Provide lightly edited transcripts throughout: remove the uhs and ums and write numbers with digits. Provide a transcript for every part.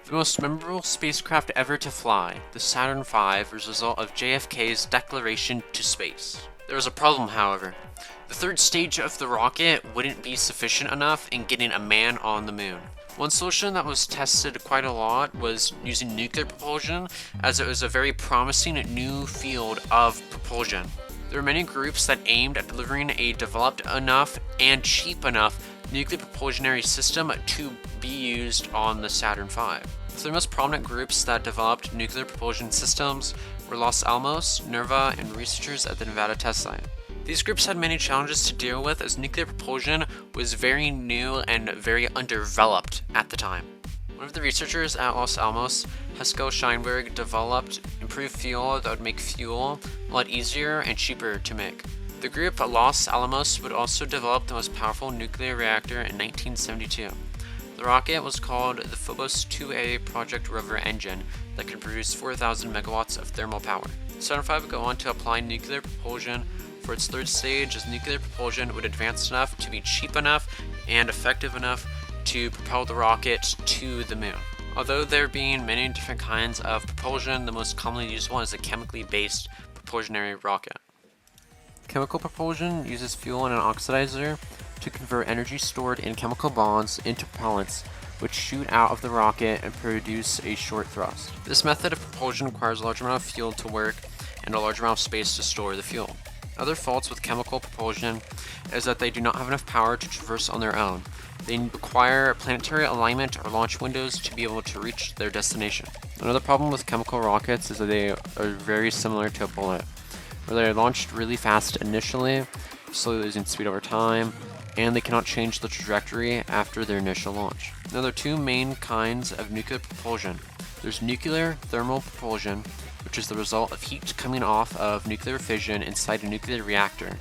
The most memorable spacecraft ever to fly, the Saturn V, was a result of JFK's declaration to space. There was a problem, however. The third stage of the rocket wouldn't be sufficient enough in getting a man on the moon. One solution that was tested quite a lot was using nuclear propulsion, as it was a very promising new field of propulsion. There were many groups that aimed at delivering a developed enough and cheap enough nuclear propulsionary system to be used on the Saturn V. So the most prominent groups that developed nuclear propulsion systems were Los Alamos, NERVA, and researchers at the Nevada test site. These groups had many challenges to deal with as nuclear propulsion was very new and very underdeveloped at the time. One of the researchers at Los Alamos, Haskell Scheinberg, developed improved fuel that would make fuel a lot easier and cheaper to make. The group at Los Alamos would also develop the most powerful nuclear reactor in 1972. The rocket was called the Phobos 2A Project Rover engine that could produce 4,000 megawatts of thermal power. Saturn V would go on to apply nuclear propulsion for its third stage, as nuclear propulsion would advance enough to be cheap enough and effective enough to propel the rocket to the moon. Although there being many different kinds of propulsion, the most commonly used one is a chemically based propulsionary rocket. Chemical propulsion uses fuel and an oxidizer to convert energy stored in chemical bonds into propellants, which shoot out of the rocket and produce a short thrust. This method of propulsion requires a large amount of fuel to work and a large amount of space to store the fuel. Other faults with chemical propulsion is that they do not have enough power to traverse on their own. They require planetary alignment or launch windows to be able to reach their destination. Another problem with chemical rockets is that they are very similar to a bullet, where they are launched really fast initially, slowly losing speed over time, and they cannot change the trajectory after their initial launch. Now, there are two main kinds of nuclear propulsion. There's nuclear thermal propulsion, which is the result of heat coming off of nuclear fission inside a nuclear reactor.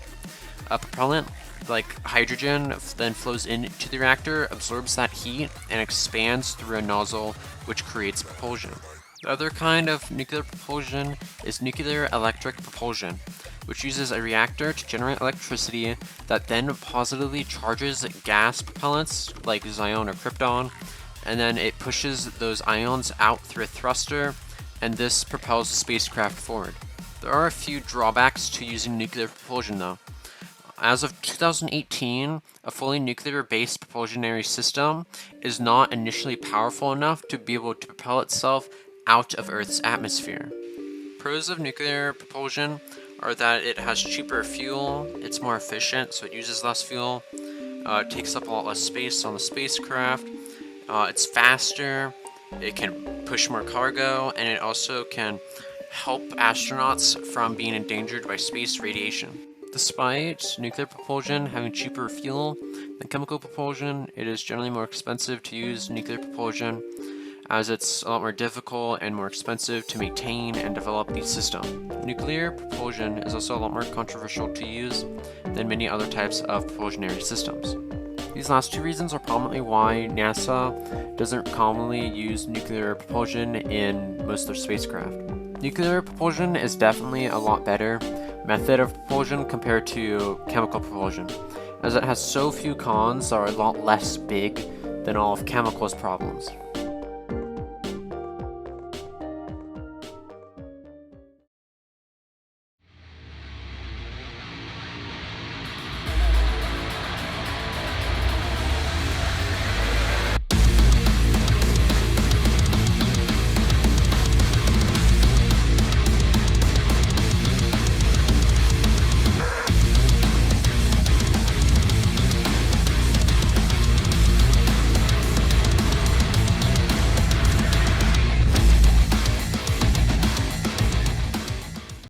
A propellant, like hydrogen, then flows into the reactor, absorbs that heat, and expands through a nozzle, which creates propulsion. The other kind of nuclear propulsion is nuclear electric propulsion, which uses a reactor to generate electricity that then positively charges gas propellants like Zion or Krypton, and then it pushes those ions out through a thruster, and this propels the spacecraft forward. There are a few drawbacks to using nuclear propulsion though. As of 2018, a fully nuclear-based propulsionary system is not initially powerful enough to be able to propel itself out of Earth's atmosphere. Pros of nuclear propulsion are that it has cheaper fuel, it's more efficient, so it uses less fuel, it takes up a lot less space on the spacecraft, it's faster, it can push more cargo, and it also can help astronauts from being endangered by space radiation. Despite nuclear propulsion having cheaper fuel than chemical propulsion, it is generally more expensive to use nuclear propulsion, as it's a lot more difficult and more expensive to maintain and develop the system. Nuclear propulsion is also a lot more controversial to use than many other types of propulsionary systems. These last two reasons are prominently why NASA doesn't commonly use nuclear propulsion in most of their spacecraft. Nuclear propulsion is definitely a lot better method of propulsion compared to chemical propulsion, as it has so few cons that are a lot less big than all of chemical's problems.